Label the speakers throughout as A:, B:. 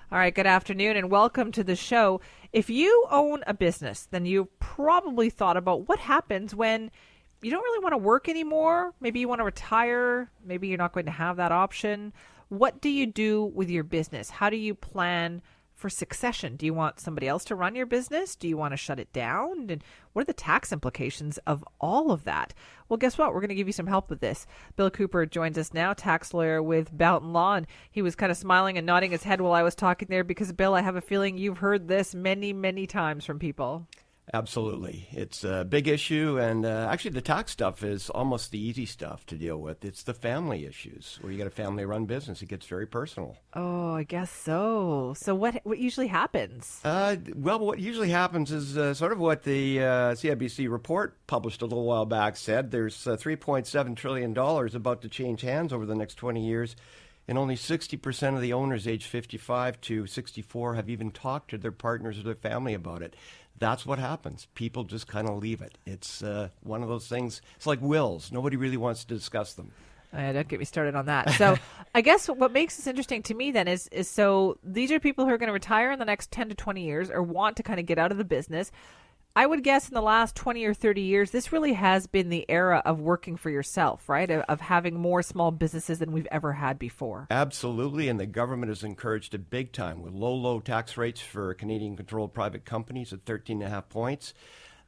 A: All right, good afternoon and welcome to the show. If you own a business, then you've probably thought about what happens when you don't really want to work anymore. Maybe you want to retire. Maybe you're not going to have that option. What do you do with your business? How do you plan for succession? Do you want somebody else to run your business? Do you want to shut it down? And what are the tax implications of all of that? Well, guess what? We're going to give you some help with this. Bill Cooper joins us now, tax lawyer with Boughton Law. And he was kind of smiling and nodding his head while I was talking there because, Bill, I have a feeling you've heard this many, many times from people.
B: Absolutely. It's a big issue, and actually the tax stuff is almost the easy stuff to deal with. It's the family issues where you got a family-run business. It gets very personal.
A: Oh, I guess so. So what usually happens?
B: Well, what usually happens is sort of what the CIBC report published a little while back said. There's $3.7 trillion about to change hands over the next 20 years, and only 60% of the owners aged 55 to 64 have even talked to their partners or their family about it. That's what happens. People just kind of leave it. It's one of those things. It's like wills. Nobody really wants to discuss them.
A: Don't get me started on that. So I guess what makes this interesting to me then is so these are people who are going to retire in the next 10 to 20 years or want to kind of get out of the business. I would guess in the last 20 or 30 years, this really has been the era of working for yourself, right? Of having more small businesses than we've ever had before.
B: Absolutely, and the government has encouraged it big time with low tax rates for Canadian-controlled private companies at 13.5 points.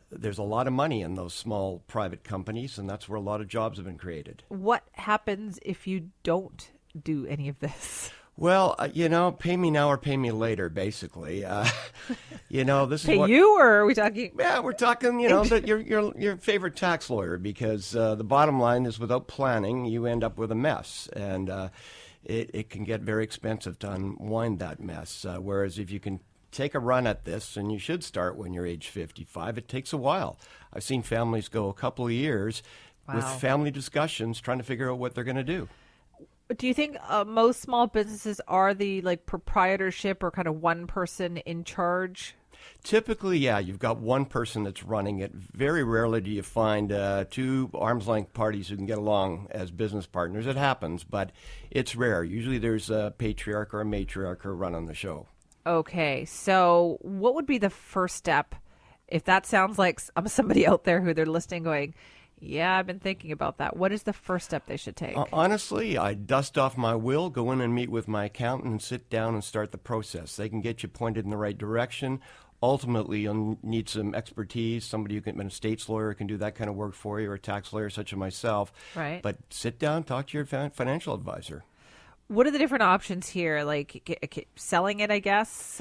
B: There's a lot of money in those small private companies, and that's where a lot of jobs have been created.
A: What happens if you don't do any of this?
B: Well, pay me now or pay me later, basically. This is
A: pay
B: what,
A: you, or are we talking?
B: Yeah, we're talking, your favorite tax lawyer, because the bottom line is without planning, you end up with a mess. And it can get very expensive to unwind that mess. Whereas if you can take a run at this, and you should start when you're age 55, it takes a while. I've seen families go a couple of years with family discussions trying to figure out what they're going to do.
A: Do you think most small businesses are the proprietorship or kind of one person in charge?
B: Typically, yeah, you've got one person that's running it. Very rarely do you find two arm's length parties who can get along as business partners. It happens, but it's rare. Usually there's a patriarch or a matriarch who run on the show.
A: Okay, so what would be the first step if that sounds like somebody out there who they're listening going, yeah, I've been thinking about that. What is the first step they should take?
B: Honestly, I dust off my will, go in and meet with my accountant and sit down and start the process. They can get you pointed in the right direction. Ultimately, you'll need some expertise, somebody who can, an estates lawyer can do that kind of work for you, or a tax lawyer such as myself.
A: Right.
B: But sit down, talk to your financial advisor.
A: What are the different options here? Like selling it, I guess,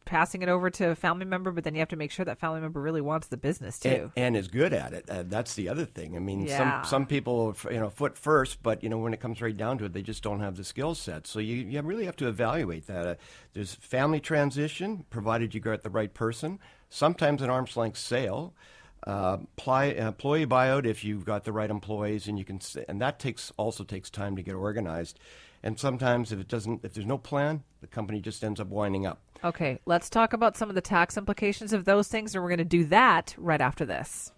A: passing it over to a family member, but then you have to make sure that family member really wants the business too.
B: And is good at it. That's the other thing. I mean, some people, foot first, but, when it comes right down to it, they just don't have the skill set. So you really have to evaluate that. There's family transition, provided you got the right person. Sometimes an arm's length sale. Employee buyout if you've got the right employees, and that also takes time to get organized. And sometimes if there's no plan, the company just ends up winding up.
A: Okay, let's talk about some of the tax implications of those things, and we're going to do that right after this.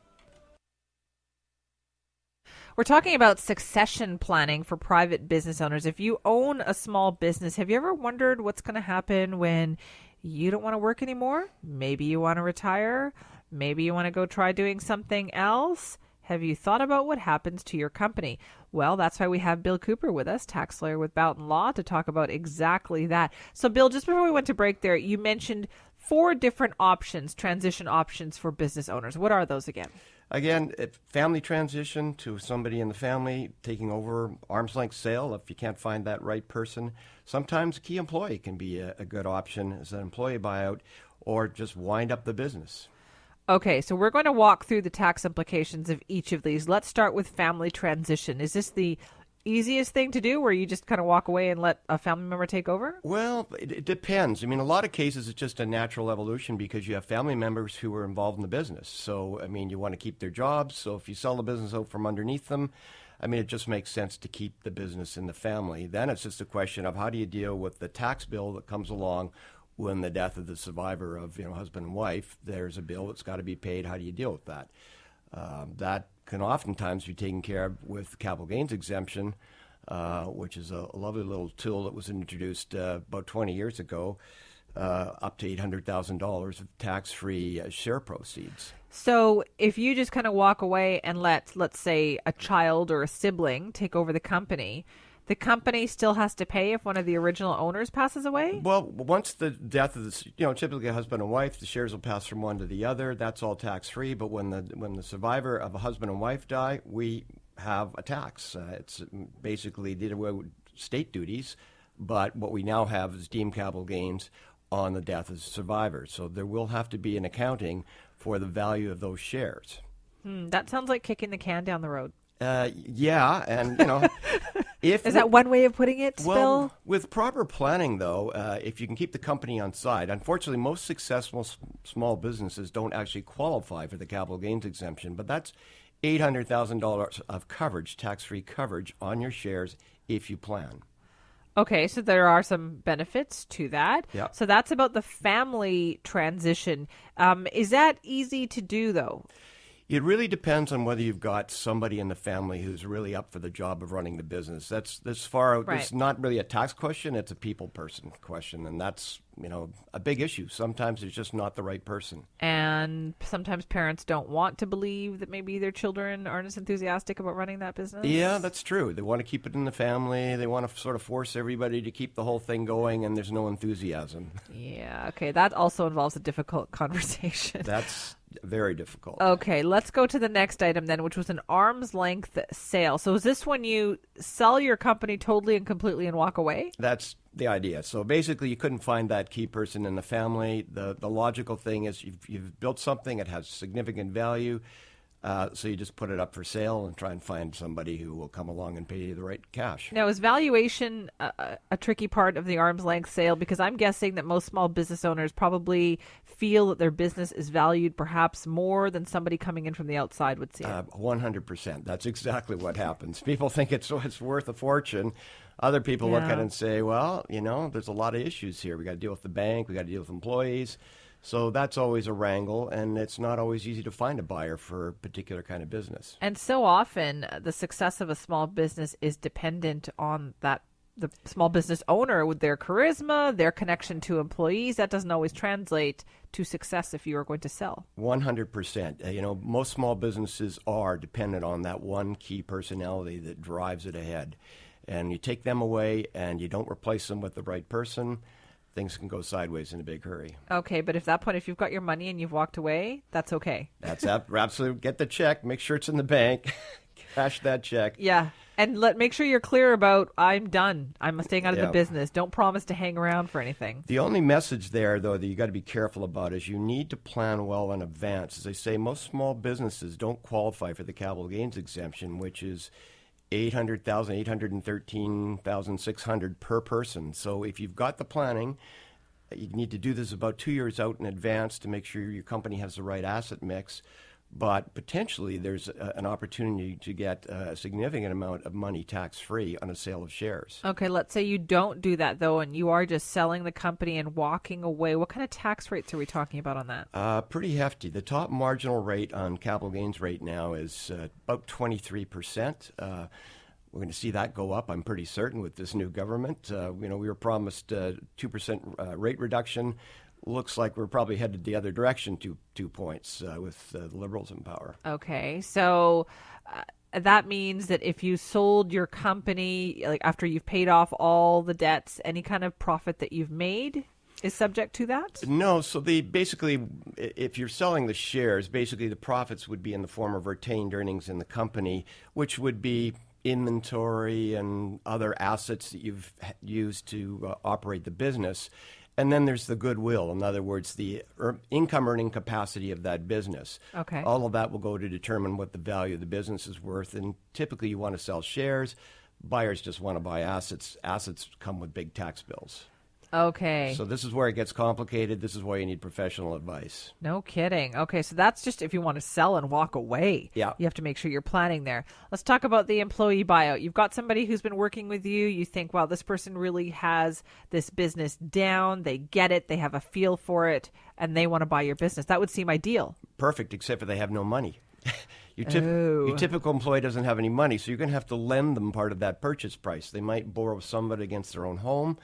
A: We're talking about succession planning for private business owners. If you own a small business, have you ever wondered what's going to happen when you don't want to work anymore? Maybe you want to retire. Maybe you want to go try doing something else. Have you thought about what happens to your company? Well, that's why we have Bill Cooper with us, tax lawyer with Boughton Law, to talk about exactly that. So, Bill, just before we went to break there, you mentioned 4 different options, transition options for business owners. What are those again?
B: Again, family transition to somebody in the family, taking over, arm's length sale if you can't find that right person. Sometimes a key employee can be a good option as an employee buyout, or just wind up the business.
A: Okay, so we're going to walk through the tax implications of each of these. Let's start with family transition. Is this the easiest thing to do where you just kind of walk away and let a family member take over?
B: Well, it depends. I mean, a lot of cases it's just a natural evolution because you have family members who are involved in the business. So, I mean, you want to keep their jobs. So if you sell the business out from underneath them, I mean, it just makes sense to keep the business in the family. Then it's just a question of how do you deal with the tax bill that comes along when the death of the survivor of, husband and wife. There's a bill that's got to be paid. How do you deal with that? That can oftentimes be taken care of with capital gains exemption. which is a lovely little tool that was introduced about 20 years ago, up to $800,000 of tax-free share proceeds.
A: So if you just kind of walk away and let's say, a child or a sibling take over the company still has to pay if one of the original owners passes away?
B: Well, once the death of typically a husband and wife, the shares will pass from one to the other. That's all tax-free. But when the survivor of a husband and wife die, we have a tax. It's basically did away with state duties, but what we now have is deemed capital gains on the death of the survivor. So there will have to be an accounting for the value of those shares.
A: That sounds like kicking the can down the road.
B: Yeah, and if
A: is that one way of putting it,
B: well,
A: Bill?
B: With proper planning, though, if you can keep the company on side, unfortunately, most successful small businesses don't actually qualify for the capital gains exemption, but that's $800,000 of coverage, tax-free coverage on your shares if you plan.
A: Okay, so there are some benefits to that.
B: Yeah.
A: So that's about the family transition. Is that easy to do, though?
B: It really depends on whether you've got somebody in the family who's really up for the job of running the business. That's this far out.
A: Right.
B: It's not really a tax question. It's a people person question. And that's, a big issue. Sometimes it's just not the right person.
A: And sometimes parents don't want to believe that maybe their children aren't as enthusiastic about running that business.
B: Yeah, that's true. They want to keep it in the family. They want to sort of force everybody to keep the whole thing going, and there's no enthusiasm.
A: Yeah, okay. That also involves a difficult conversation.
B: That's very difficult.
A: Okay, let's go to the next item then, which was an arm's length sale. So is this when you sell your company totally and completely and walk away?
B: That's the idea. So basically, you couldn't find that key person in the family. The logical thing is you've built something, it has significant value, so you just put it up for sale and try and find somebody who will come along and pay you the right cash.
A: Now, is valuation a tricky part of the arm's length sale? Because I'm guessing that most small business owners probably feel that their business is valued perhaps more than somebody coming in from the outside would see it.
B: 100%. That's exactly what happens. People think it's worth a fortune. Other people look at it and say, well, there's a lot of issues here. We got to deal with the bank. We got to deal with employees. So that's always a wrangle, and it's not always easy to find a buyer for a particular kind of business.
A: And so often the success of a small business is dependent on the small business owner with their charisma, their connection to employees. That doesn't always translate to success if you are going to sell.
B: 100%. Most small businesses are dependent on that one key personality that drives it ahead. And you take them away and you don't replace them with the right person, things can go sideways in a big hurry.
A: Okay, but at that point, if you've got your money and you've walked away, that's okay.
B: That's absolutely. Get the check, make sure it's in the bank, cash that check.
A: Yeah, and make sure you're clear about, I'm done. I'm staying out of the business. Don't promise to hang around for anything.
B: The only message there, though, that you got to be careful about is you need to plan well in advance. As I say, most small businesses don't qualify for the capital gains exemption, which is $800,000, $813,600 per person. So if you've got the planning, you need to do this about 2 years out in advance to make sure your company has the right asset mix. But potentially there's an opportunity to get a significant amount of money tax-free on a sale of shares.
A: Okay, let's say you don't do that, though, and you are just selling the company and walking away. What kind of tax rates are we talking about on that?
B: Pretty hefty. The top marginal rate on capital gains rate now is about 23%. We're going to see that go up, I'm pretty certain, with this new government. We were promised 2% rate reduction. Looks like we're probably headed the other direction, 2 points with the Liberals in power.
A: Okay, so that means that if you sold your company, like after you've paid off all the debts, any kind of profit that you've made is subject to that?
B: No, so basically, if you're selling the shares, basically the profits would be in the form of retained earnings in the company, which would be inventory and other assets that you've used to operate the business. And then there's the goodwill. In other words, the income earning capacity of that business.
A: Okay.
B: All of that will go to determine what the value of the business is worth. And typically you want to sell shares. Buyers just want to buy assets. Assets come with big tax bills.
A: Okay.
B: So this is where it gets complicated. This is why you need professional advice.
A: No kidding. Okay, so that's just if you want to sell and walk away.
B: Yeah.
A: You have to make sure you're planning there. Let's talk about the employee buyout. You've got somebody who's been working with you. You think, wow, this person really has this business down. They get it. They have a feel for it, and they want to buy your business. That would seem ideal.
B: Perfect, except for they have no money. Your typical employee doesn't have any money, so you're going to have to lend them part of that purchase price. They might borrow some of it against their own home,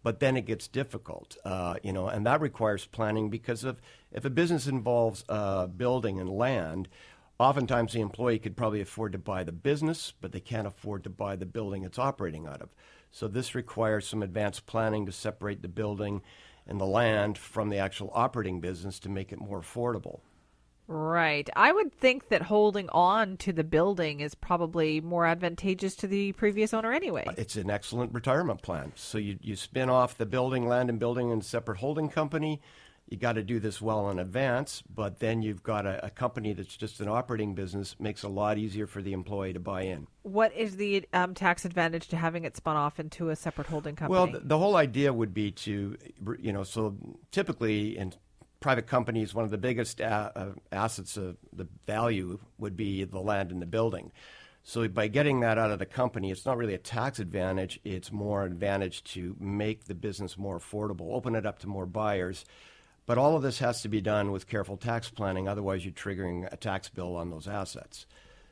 B: but then it gets difficult, and that requires planning because if a business involves building and land, oftentimes the employee could probably afford to buy the business, but they can't afford to buy the building it's operating out of. So this requires some advanced planning to separate the building and the land from the actual operating business to make it more affordable.
A: Right. I would think that holding on to the building is probably more advantageous to the previous owner anyway.
B: It's an excellent retirement plan. So you spin off the building, land and building in a separate holding company. You got to do this well in advance, but then you've got a company that's just an operating business, makes it a lot easier for the employee to buy in.
A: What is the tax advantage to having it spun off into a separate holding company?
B: Well, the whole idea would be to, so typically in private companies, one of the biggest assets of the value would be the land and the building. So by getting that out of the company, it's not really a tax advantage. It's more an advantage to make the business more affordable, open it up to more buyers. But all of this has to be done with careful tax planning. Otherwise, you're triggering a tax bill on those assets.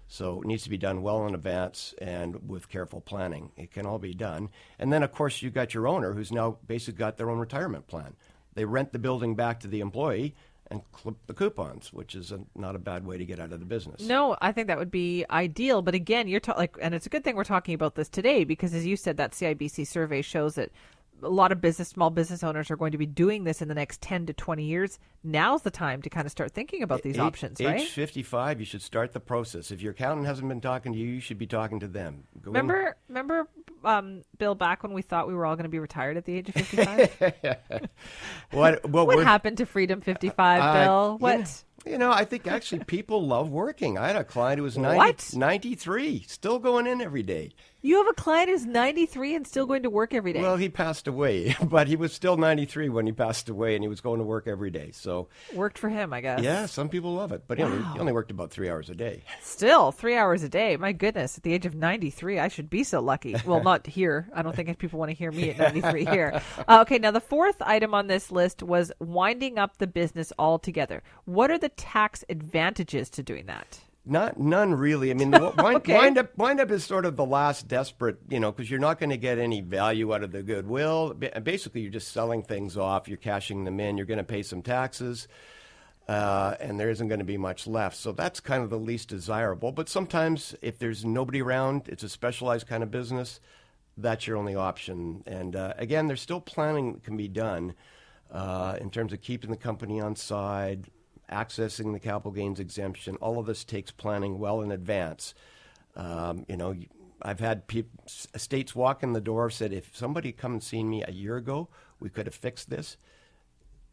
B: So it needs to be done well in advance and with careful planning. It can all be done. And then, of course, you've got your owner who's now basically got their own retirement plan. They rent the building back to the employee and clip the coupons, which is not a bad way to get out of the business.
A: No, I think that would be ideal. But again, you're and it's a good thing we're talking about this today because, as you said, that CIBC survey shows that a lot of small business owners are going to be doing this in the next 10 to 20 years. Now's the time to kind of start thinking about these options, right?
B: Age 55, you should start the process. If your accountant hasn't been talking to you, you should be talking to them.
A: Remember, Bill, back when we thought we were all going to be retired at the age of 55? What happened to Freedom 55, Bill? What?
B: I think actually people love working. I had a client who was 93, still going in every day.
A: You have a client who's 93 and still going to work every day?
B: Well, he passed away, but he was still 93 when he passed away, and he was going to work every day. So
A: worked for him, I guess.
B: Yeah, some people love it, but he only worked about 3 hours a day.
A: Still, 3 hours a day. My goodness, at the age of 93, I should be so lucky. Well, not here. I don't think people want to hear me at 93 here. Okay, now the fourth item on this list was winding up the business altogether. What are the tax advantages to doing that?
B: None really. I mean, wind up is sort of the last desperate, because you're not going to get any value out of the goodwill. Basically, you're just selling things off. You're cashing them in. You're going to pay some taxes, and there isn't going to be much left. So that's kind of the least desirable. But sometimes if there's nobody around, it's a specialized kind of business, that's your only option. And again, there's still planning that can be done in terms of keeping the company on side, accessing the capital gains exemption. All of this takes planning well in advance. I've had estates walk in the door, said, if somebody had come and seen me a year ago, we could have fixed this.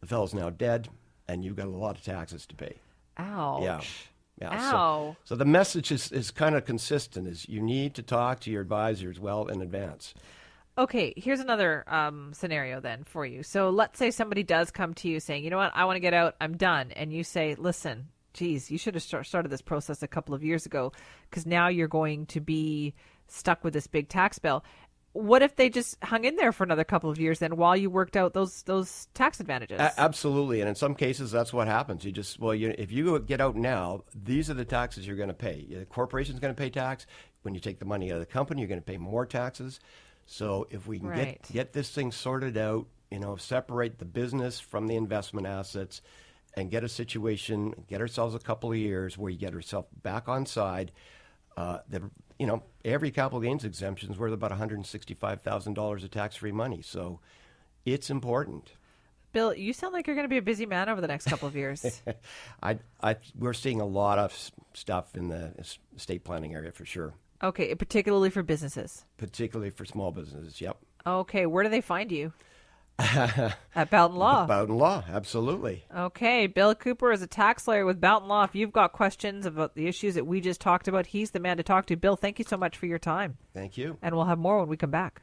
B: The fellow's now dead, and you've got a lot of taxes to pay.
A: Ouch.
B: Yeah.
A: Ow.
B: So the message is kind of consistent, is you need to talk to your advisors well in advance.
A: Okay, here's another scenario then for you. So let's say somebody does come to you saying, you know what, I want to get out, I'm done. And you say, listen, geez, you should have started this process a couple of years ago because now you're going to be stuck with this big tax bill. What if they just hung in there for another couple of years then while you worked out those tax advantages?
B: Absolutely. And in some cases, that's what happens. If you get out now, these are the taxes you're going to pay. The corporation's going to pay tax. When you take the money out of the company, you're going to pay more taxes. So if we can get this thing sorted out, separate the business from the investment assets and get a situation, get ourselves a couple of years where you get yourself back on side, every capital gains exemption is worth about $165,000 of tax-free money. So it's important.
A: Bill, you sound like you're going to be a busy man over the next couple of years.
B: We're seeing a lot of stuff in the estate planning area for sure.
A: Okay, particularly for businesses?
B: Particularly for small businesses, yep.
A: Okay, where do they find you? At Boughton Law.
B: Boughton Law, absolutely.
A: Okay, Bill Cooper is a tax lawyer with Boughton Law. If you've got questions about the issues that we just talked about, he's the man to talk to. Bill, thank you so much for your time.
B: Thank you.
A: And we'll have more when we come back.